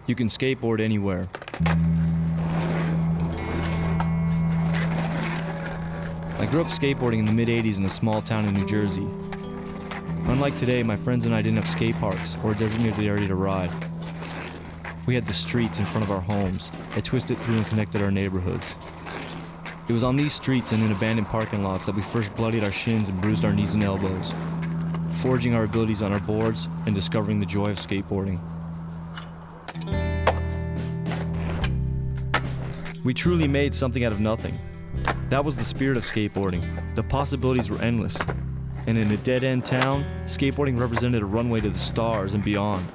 You can skateboard anywhere. I grew up skateboarding in the mid-'80s in a small town in New Jersey. Unlike today, my friends and I didn't have skate parks or a designated area to ride. We had the streets in front of our homes that twisted through and connected our neighborhoods. It was on these streets and in abandoned parking lots that we first bloodied our shins and bruised our knees and elbows, forging our abilities on our boards and discovering the joy of skateboarding. We truly made something out of nothing. That was the spirit of skateboarding. The possibilities were endless. And in a dead-end town, skateboarding represented a runway to the stars and beyond.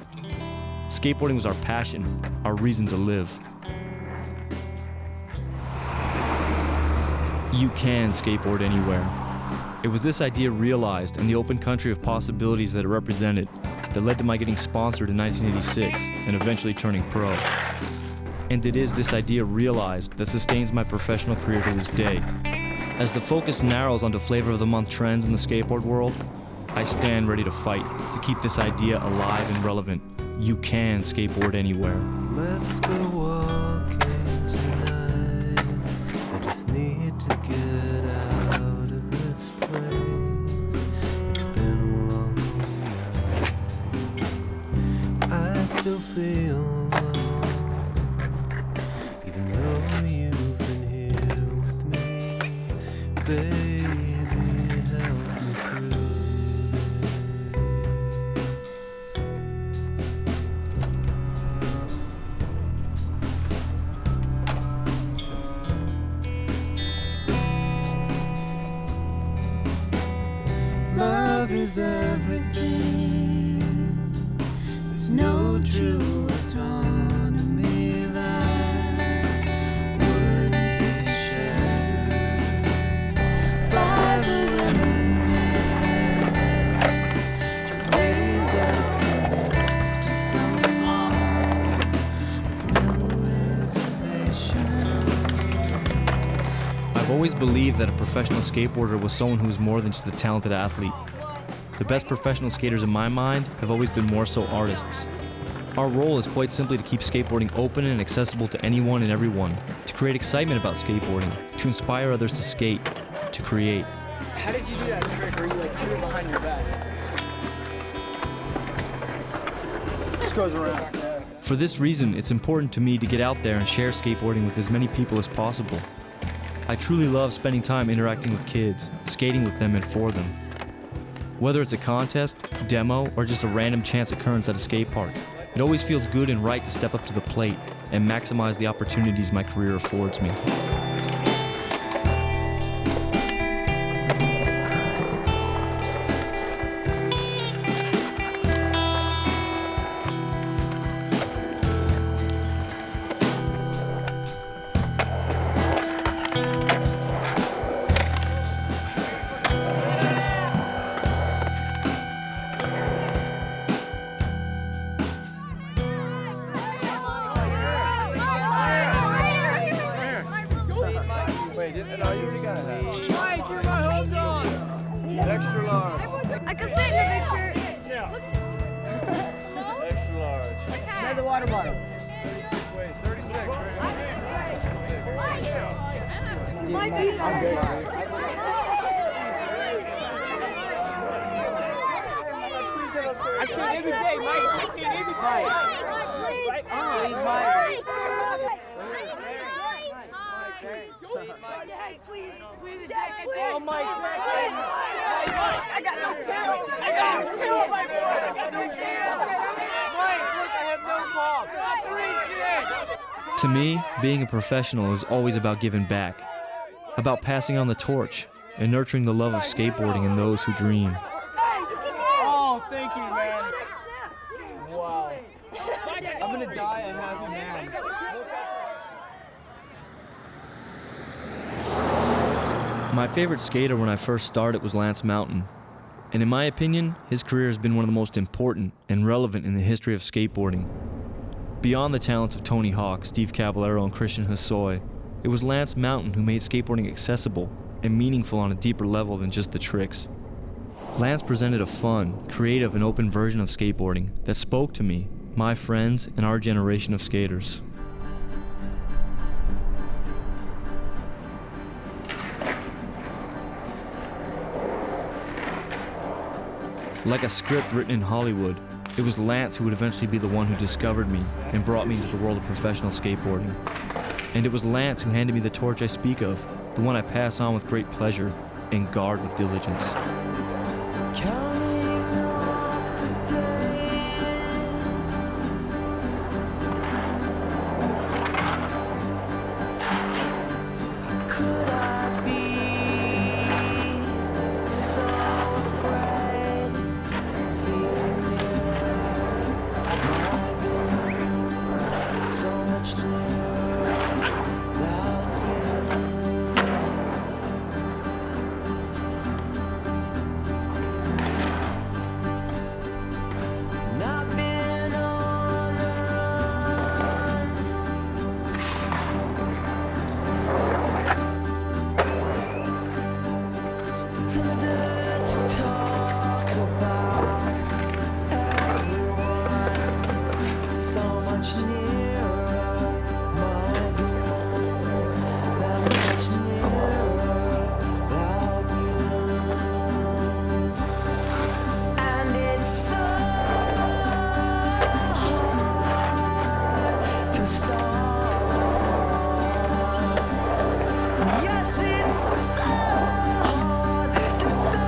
Skateboarding was our passion, our reason to live. You can skateboard anywhere. It was this idea realized and the open country of possibilities that it represented that led to my getting sponsored in 1986 and eventually turning pro. And it is this idea realized that sustains my professional career to this day. As the focus narrows onto flavor of the month trends in the skateboard world, I stand ready to fight to keep this idea alive and relevant. You can skateboard anywhere. Let's go walking tonight. I just need to get out of this place. It's been a long night. I still feel alone, even though you've been here with me. Baby, help me through. Love is everything. There's no true autonomy that wouldn't be shared by the willingness to raise up this to someone with no reservations. I've always believed that a professional skateboarder was someone who was more than just a talented athlete. The best professional skaters in my mind have always been more so artists. Our role is quite simply to keep skateboarding open and accessible to anyone and everyone, to create excitement about skateboarding, to inspire others to skate, to create. How did you do that trick where you like threw it behind your back? Just goes around. For this reason, it's important to me to get out there and share skateboarding with as many people as possible. I truly love spending time interacting with kids, skating with them and for them. Whether it's a contest, demo, or just a random chance occurrence at a skate park, it always feels good and right to step up to the plate and maximize the opportunities my career affords me. Mike, you're my home dog. Extra large. I can fit in the picture. Yeah. Extra large. Grab the water bottle. 36, right? Mike, I can't every day, Mike. I can't every day. Right on, Mike. Oh, Mike. I got no tail. I got no tail, my boy. I got no tail. Mike, look, I have no ball. To me, being a professional is always about giving back, about passing on the torch and nurturing the love of skateboarding in those who dream. Oh, thank you, man. Wow. I'm gonna die a happy man. My favorite skater when I first started was Lance Mountain, and in my opinion, his career has been one of the most important and relevant in the history of skateboarding. Beyond the talents of Tony Hawk, Steve Caballero, and Christian Hosoi, it was Lance Mountain who made skateboarding accessible and meaningful on a deeper level than just the tricks. Lance presented a fun, creative, and open version of skateboarding that spoke to me my friends, and our generation of skaters. Like a script written in Hollywood, it was Lance who would eventually be the one who discovered me and brought me into the world of professional skateboarding. And it was Lance who handed me the torch I speak of, the one I pass on with great pleasure and guard with diligence. Counting off the days. Could I be so afraid? Feeling so much nearer without you. Not been on the run. In the dirt to talk about everyone so much nearer my goal, that much nearer without you. And it's so hard to start. Yes, it's so hard to start.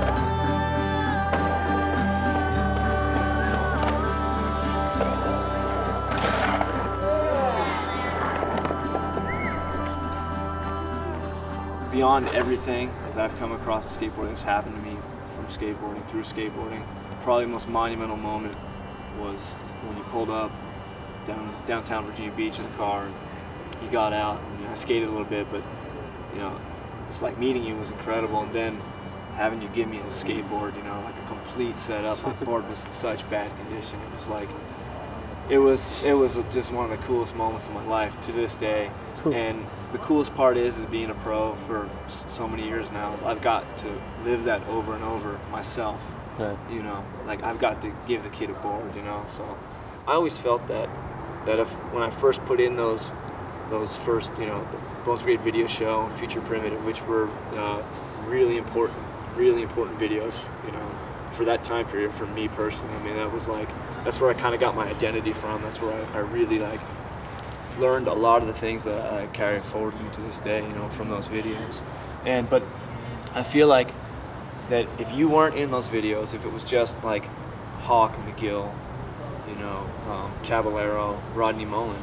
Beyond everything that I've come across in skateboarding that's happened to me from skateboarding through skateboarding, probably the most monumental moment was when you pulled up downtown Virginia Beach in a car and you got out and I skated a little bit, but it's like meeting you was incredible, and then having you give me a skateboard, like a complete setup. My board was in such bad condition. It was like it was just one of the coolest moments of my life to this day. And the coolest part is being a pro for so many years now is I've got to live that over and over myself. Right. Like I've got to give the kid a board, So I always felt that if when I first put in those first, the Bones Brigade video show and Future Primitive, which were really important videos, for that time period for me personally. I mean, that's where I kind of got my identity from. That's where I really learned a lot of the things that I carry forward with me to this day, from those videos. But I feel like that if you weren't in those videos, if it was just like Hawk, McGill, Caballero, Rodney Mullen,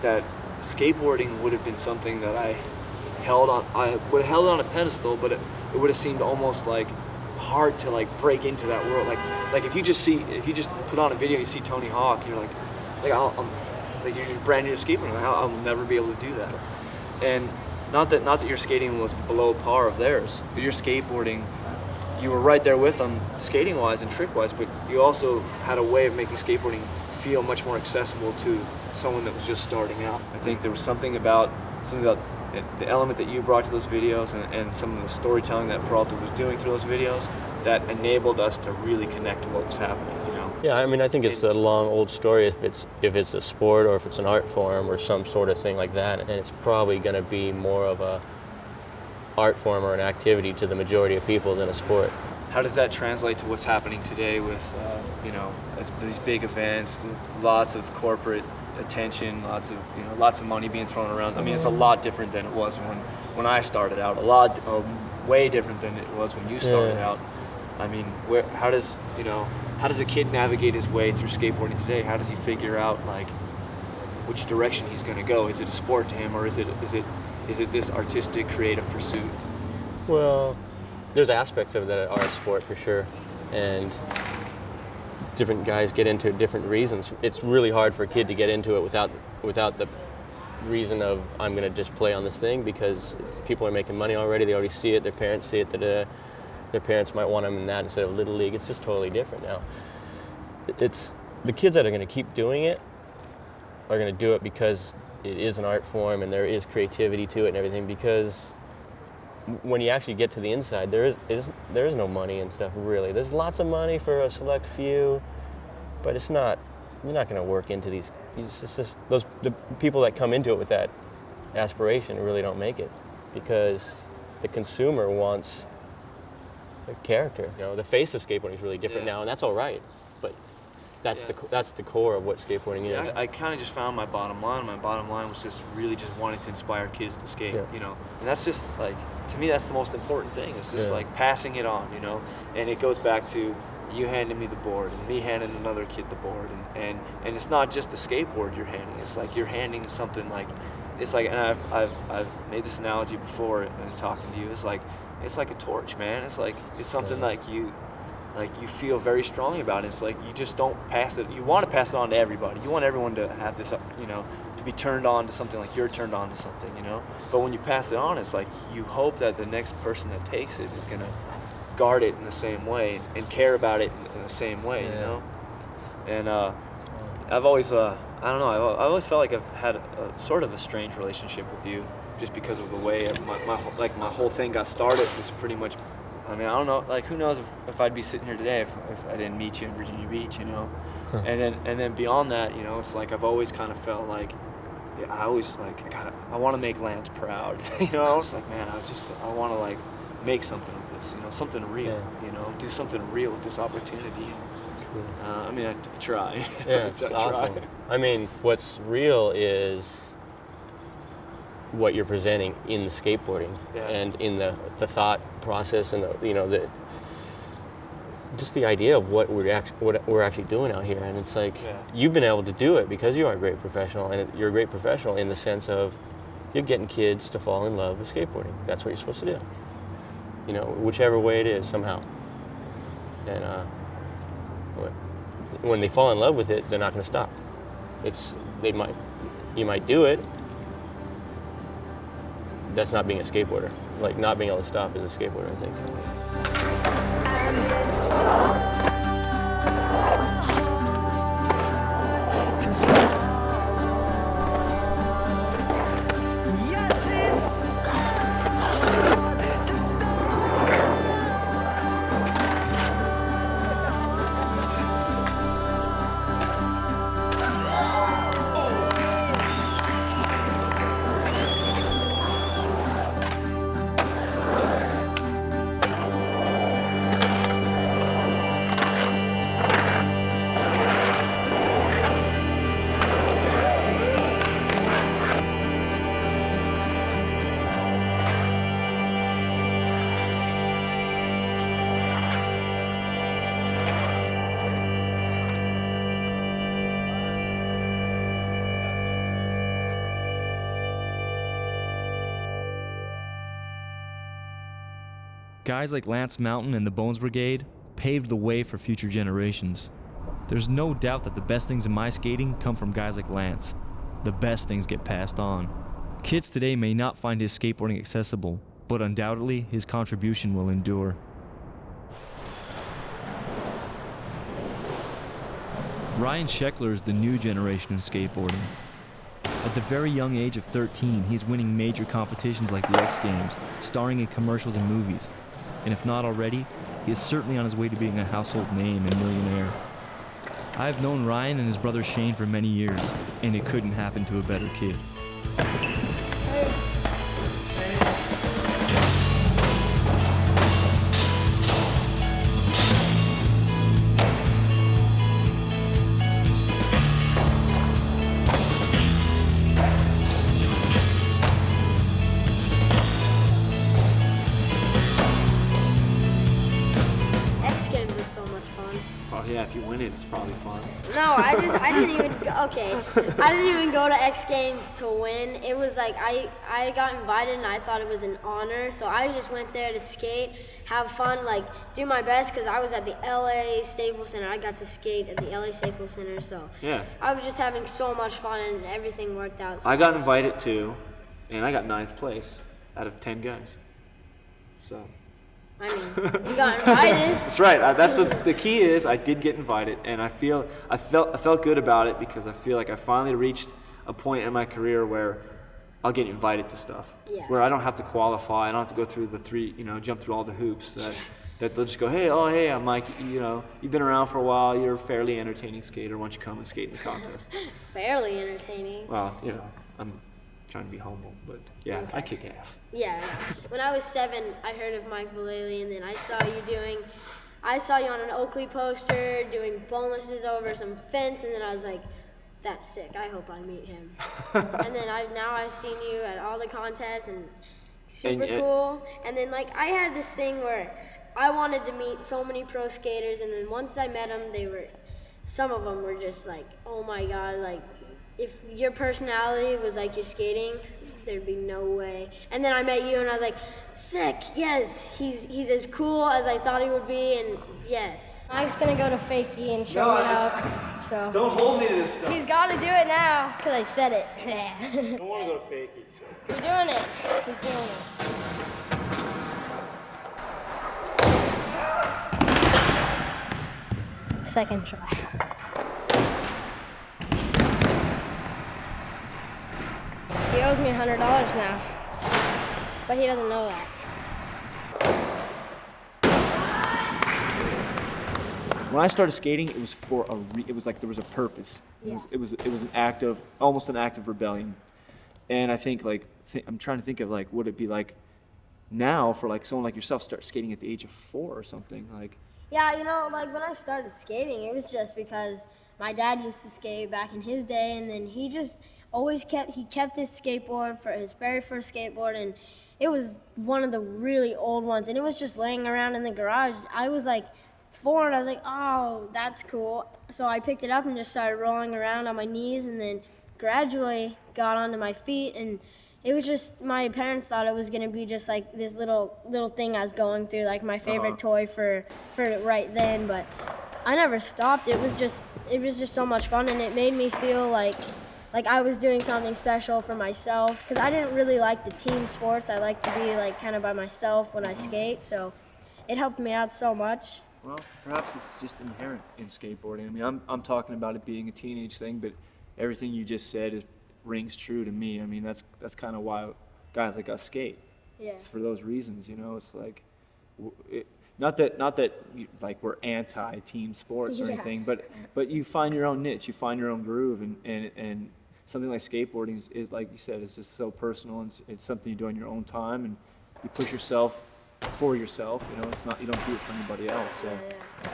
that skateboarding would have been something that I would have held on a pedestal, but it would have seemed almost like hard to break into that world. Like if you just put on a video, you see Tony Hawk, you're like you're brand new to skateboarding. I'll never be able to do that. And not that your skating was below par of theirs, but your skateboarding, you were right there with them skating wise and trick wise, but you also had a way of making skateboarding feel much more accessible to someone that was just starting out. I think there was something about the element that you brought to those videos and some of the storytelling that Peralta was doing through those videos that enabled us to really connect to what was happening. Yeah, I mean, I think it's a long old story if it's a sport or if it's an art form or some sort of thing like that, and it's probably going to be more of a art form or an activity to the majority of people than a sport. How does that translate to what's happening today with these big events, lots of corporate attention, lots of money being thrown around? I mean, it's a lot different than it was when I started out. Way different than it was when you started out. I mean, how does a kid navigate his way through skateboarding today? How does he figure out which direction he's going to go? Is it a sport to him, or is it this artistic, creative pursuit? Well, there's aspects of it that are a sport for sure, and different guys get into it different reasons. It's really hard for a kid to get into it without the reason of I'm going to just play on this thing because people are making money already. They already see it. Their parents see it. That their parents might want them in that instead of Little League. It's just totally different now. It's the kids that are going to keep doing it are going to do it because it is an art form and there is creativity to it and everything, because when you actually get to the inside, there is no money and stuff, really. There's lots of money for a select few, but it's not you're not going to work into these. The people that come into it with that aspiration really don't make it, because the consumer wants a character. You know, the face of skateboarding is really different now, and that's all right. But that's the core of what skateboarding is. I kind of just found my bottom line. My bottom line was just really just wanting to inspire kids to skate, you know. And that's just like, to me, that's the most important thing. It's just like passing it on, you know. And it goes back to you handing me the board and me handing another kid the board, and it's not just a skateboard you're handing. It's like you're handing something like, it's like, and I've made this analogy before and talking to you. It's like a torch, man. It's something like you feel very strongly about it. It's like you just don't pass it. You want to pass it on to everybody. You want everyone to have this, you know, to be turned on to something, like you're turned on to something, you know. But when you pass it on, it's like you hope that the next person that takes it is gonna guard it in the same way and care about it in the same way, you know. And I've always, I don't know, I've always felt like I've had a sort of a strange relationship with you, just because of the way my whole thing got started was pretty much. I mean, I don't know, like, who knows if I'd be sitting here today if I didn't meet you in Virginia Beach, you know. And then beyond that, you know, it's like I've always kind of felt like, I always like I want to make Lance proud, you know. I was like, man, I want to like make something of this, you know, something real, you know, do something real with this opportunity. I mean, I try. Yeah, it's awesome. I mean, what's real is what you're presenting in the skateboarding and in the thought process, and just the idea of what we're actually doing out here. And it's like you've been able to do it because you are a great professional, and you're a great professional in the sense of you're getting kids to fall in love with skateboarding. That's what you're supposed to do, you know, whichever way it is somehow. And when they fall in love with it, they're not going to stop. You might do it. That's not being a skateboarder. Like, not being able to stop is a skateboarder, I think. Guys like Lance Mountain and the Bones Brigade paved the way for future generations. There's no doubt that the best things in my skating come from guys like Lance. The best things get passed on. Kids today may not find his skateboarding accessible, but undoubtedly his contribution will endure. Ryan Sheckler is the new generation in skateboarding. At the very young age of 13, he's winning major competitions like the X Games, starring in commercials and movies. And if not already, he is certainly on his way to being a household name and millionaire. I've known Ryan and his brother Shane for many years, and it couldn't happen to a better kid. Yeah, if you win it, it's probably fun. No, I didn't even go to X Games to win. It was like I got invited and I thought it was an honor, so I just went there to skate, have fun, like do my best, because I was at the LA Staples Center. I got to skate at the LA Staples Center, so yeah, I was just having so much fun and everything worked out. So I got invited too, and I got 9th place out of 10 guys. So. I mean, you got invited. That's right. That's the key is I did get invited, and I felt good about it, because I feel like I finally reached a point in my career where I'll get invited to stuff. Yeah. Where I don't have to qualify. I don't have to go through the jump through all the hoops that they'll just go, hey, I'm Mike, you know, you've been around for a while, you're a fairly entertaining skater, why don't you come and skate in the contest? Fairly entertaining. Well, you know, I'm trying to be humble, but yeah, Okay. I kick ass. Yeah. When I was 7, I heard of Mike Vallely, and then I saw you on an Oakley poster doing bonuses over some fence, and then I was like, that's sick, I hope I meet him. And then I've seen you at all the contests, and super cool. And then like I had this thing where I wanted to meet so many pro skaters, and then once I met them, some of them were just like, oh my God, like if your personality was like your skating, there'd be no way. And then I met you and I was like, sick, yes, he's as cool as I thought he would be, and yes. Mike's gonna go to Fakey and show me up, so. Don't hold me to this stuff. He's gotta do it now, because I said it. I don't want to go to Fakey. You're doing it, he's doing it. Second try. He owes me $100 now, but he doesn't know that. When I started skating, it was it was like there was a purpose. Yeah. It was almost an act of rebellion. And I think I'm trying to think of like, would it be like now for like someone like yourself start skating at the age of 4 or something like? Yeah, you know, like when I started skating, it was just because my dad used to skate back in his day, and then he just always kept his skateboard for his very first skateboard, and it was one of the really old ones, and it was just laying around in the garage. I was like 4, and I was like, oh, that's cool. So I picked it up and just started rolling around on my knees, and then gradually got onto my feet, and it was just, my parents thought it was gonna be just like this little thing I was going through, like my favorite toy for right then, but I never stopped. It was just so much fun, and it made me feel like I was doing something special for myself, because I didn't really like the team sports. I like to be like kind of by myself when I skate, so it helped me out so much. Well, perhaps it's just inherent in skateboarding. I mean, I'm talking about it being a teenage thing, but everything you just said rings true to me. I mean, that's kind of why guys like us skate. Yeah. It's for those reasons, you know. It's like, not that like we're anti-team sports or Yeah. anything, but you find your own niche, you find your own groove, and something like skateboarding is like you said, it's just so personal, and it's something you do on your own time, and you push yourself for yourself. You know, it's not, you don't do it for anybody else. So. Yeah.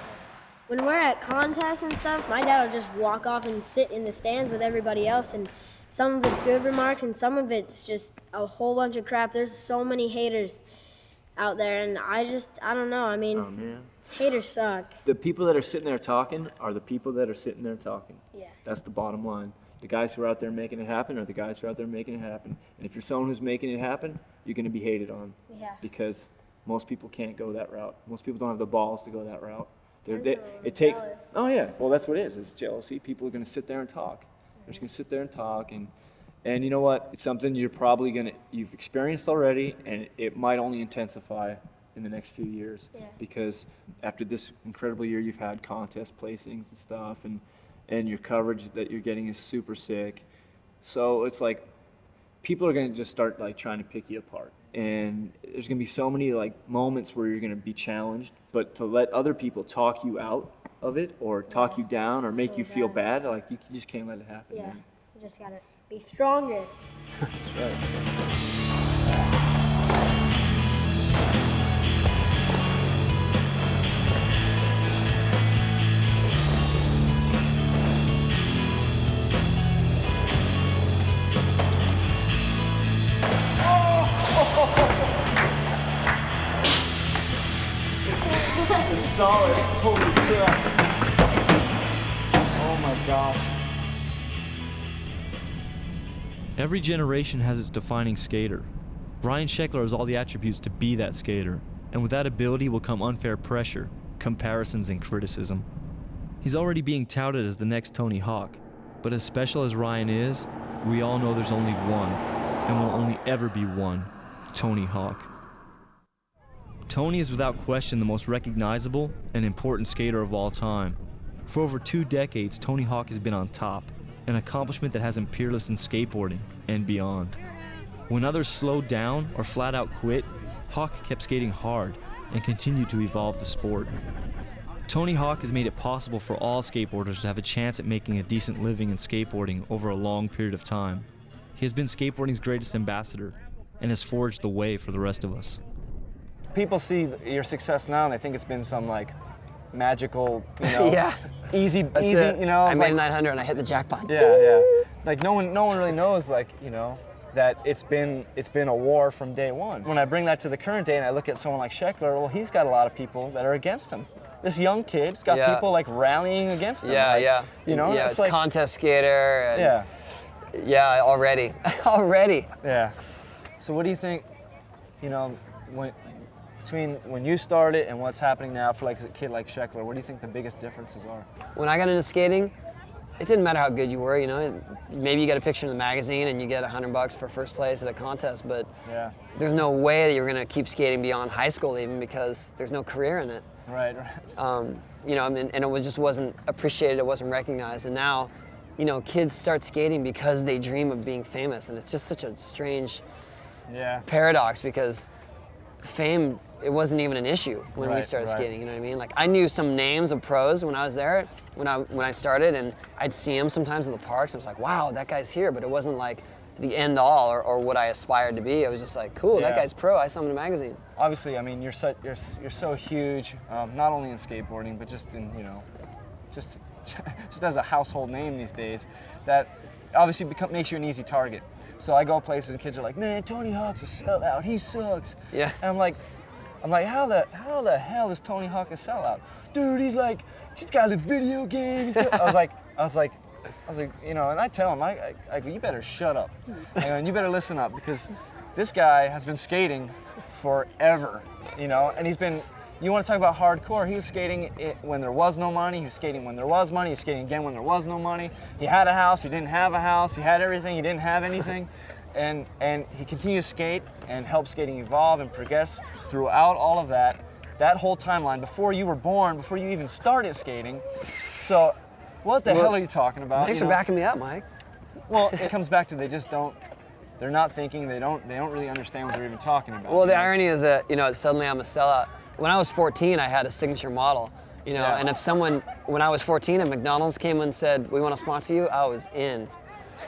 When we're at contests and stuff, my dad will just walk off and sit in the stands with everybody else, and some of it's good remarks and some of it's just a whole bunch of crap. There's so many haters out there, and I don't know. I mean, Oh man. haters suck. The people that are sitting there talking are the people that are sitting there talking. Yeah. That's the bottom line. The guys who are out there making it happen are the guys who are out there making it happen. And if you're someone who's making it happen, you're going to be hated on. Yeah. Because most people can't go that route. Most people don't have the balls to go that route. And It so takes. jealous. Oh yeah. Well, that's what it is. It's jealousy. People are going to sit there and talk. They're just going to sit there and talk, and you know what? It's something you've experienced already, and it might only intensify in the next few years. Yeah. Because after this incredible year, you've had contest placings and stuff, and your coverage that you're getting is super sick. So it's like people are going to just start like trying to pick you apart, and there's going to be so many like moments where you're going to be challenged, but to let other people talk you out of it or talk you down or make So you feel bad. bad, like you just can't let it happen. Yeah. Man. You just gotta be stronger. That's right. It's solid. Holy crap. Oh my gosh. Every generation has its defining skater. Brian Sheckler has all the attributes to be that skater, and with that ability will come unfair pressure, comparisons, and criticism. He's already being touted as the next Tony Hawk, but as special as Ryan is, we all know there's only one, and will only ever be one, Tony Hawk. Tony is without question the most recognizable and important skater of all time. For over 2 decades, Tony Hawk has been on top, an accomplishment that has him peerless in skateboarding and beyond. When others slowed down or flat out quit, Hawk kept skating hard, and continue to evolve the sport. Tony Hawk has made it possible for all skateboarders to have a chance at making a decent living in skateboarding over a long period of time. He has been skateboarding's greatest ambassador and has forged the way for the rest of us. People see your success now and they think it's been some like magical, you know, Yeah. easy, It. you know. I it's made like, 900 and I hit the jackpot. yeah. Like no one really knows, like, you know, that it's been a war from day one. When I bring that to the current day and I look at someone like Sheckler, well, he's got a lot of people that are against him. This young kid's got Yeah. people like rallying against him. Yeah, like, yeah. You know, yeah, it's it's like, contest skater. And yeah, Yeah, already. Already. yeah. So what do you think, you know, between when you started and what's happening now for like a kid like Sheckler, what do you think the biggest differences are? When I got into skating, it didn't matter how good you were, you know. Maybe you get a picture in the magazine and you get $100 for first place at a contest, but Yeah. there's no way that you're gonna keep skating beyond high school even because there's no career in it. Right. You know, and it just wasn't appreciated, it wasn't recognized. And now, you know, kids start skating because they dream of being famous, and it's just such a strange Yeah. paradox because fame, it wasn't even an issue when we Right, started right. skating, you know what I mean? Like, I knew some names of pros when I was there, when I started, and I'd see them sometimes in the parks, and I was like, wow, that guy's here, but it wasn't like the end all or what I aspired to be. I was just like, cool, that Yeah. guy's pro, I saw him in a magazine. Obviously, I mean, you're so huge, not only in skateboarding, but just in, you know, just as a household name these days, that obviously makes you an easy target. So I go places and kids are like, man, Tony Hawk's a sellout, he sucks. Yeah. And I'm like, how the hell is Tony Hawk a sellout? Dude, he's got the video games. I was like, you know, and I tell him, I go, you better shut up, and you better listen up, because this guy has been skating forever, you know, and you want to talk about hardcore, he was skating when there was no money, he was skating when there was money, he was skating again when there was no money. He had a house, he didn't have a house, he had everything, he didn't have anything. And he continued to skate and help skating evolve and progress throughout all of that whole timeline, before you were born, before you even started skating. So what the hell are you talking about? Thanks you for know? backing me up, Mike. Well, it comes back to they're not thinking, they don't really understand what they're even talking about. Well, the you know? irony is that, you know, suddenly I'm a sellout. When I was 14, I had a signature model, you know, Yeah. and when I was 14 and McDonald's came and said, we want to sponsor you, I was in.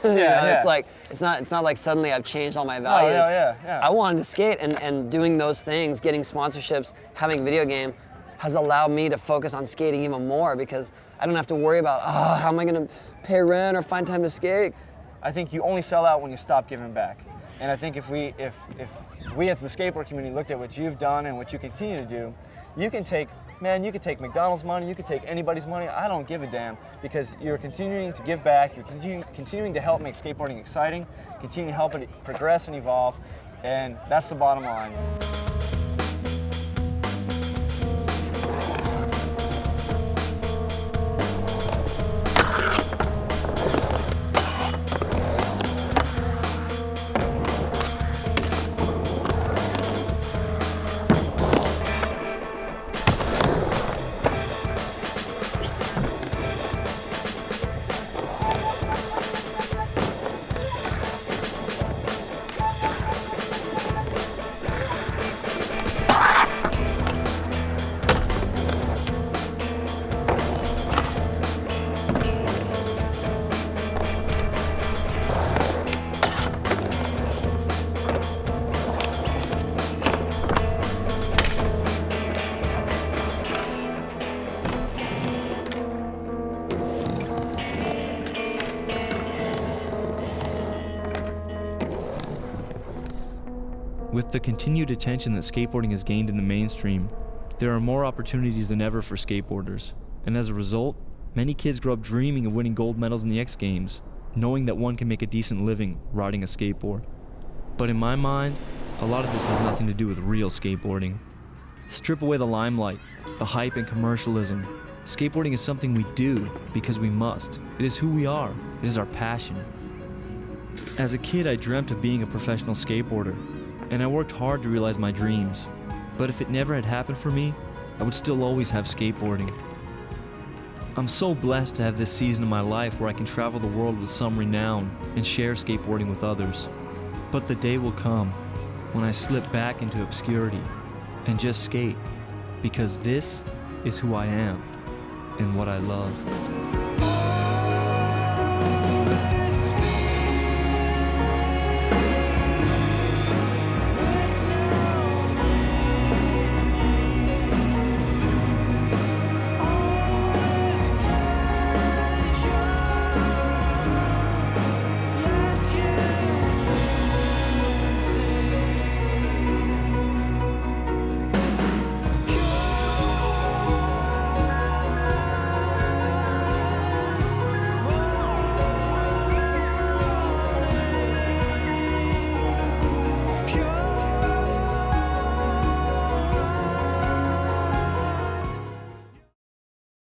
You know, Yeah. It's like, it's not like suddenly I've changed all my values. yeah. I wanted to skate, and doing those things, getting sponsorships, having a video game, has allowed me to focus on skating even more, because I don't have to worry about, how am I going to pay rent or find time to skate? I think you only sell out when you stop giving back. And I think if we as the skateboard community looked at what you've done and what you continue to do, you can take McDonald's money, you could take anybody's money, I don't give a damn, because you're continuing to give back, you're continuing to help make skateboarding exciting, continue to help it progress and evolve, and that's the bottom line. With the continued attention that skateboarding has gained in the mainstream, there are more opportunities than ever for skateboarders. And as a result, many kids grow up dreaming of winning gold medals in the X Games, knowing that one can make a decent living riding a skateboard. But in my mind, a lot of this has nothing to do with real skateboarding. Strip away the limelight, the hype and commercialism. Skateboarding is something we do because we must. It is who we are. It is our passion. As a kid, I dreamt of being a professional skateboarder, and I worked hard to realize my dreams. But if it never had happened for me, I would still always have skateboarding. I'm so blessed to have this season of my life where I can travel the world with some renown and share skateboarding with others. But the day will come when I slip back into obscurity, and just skate, because this is who I am and what I love.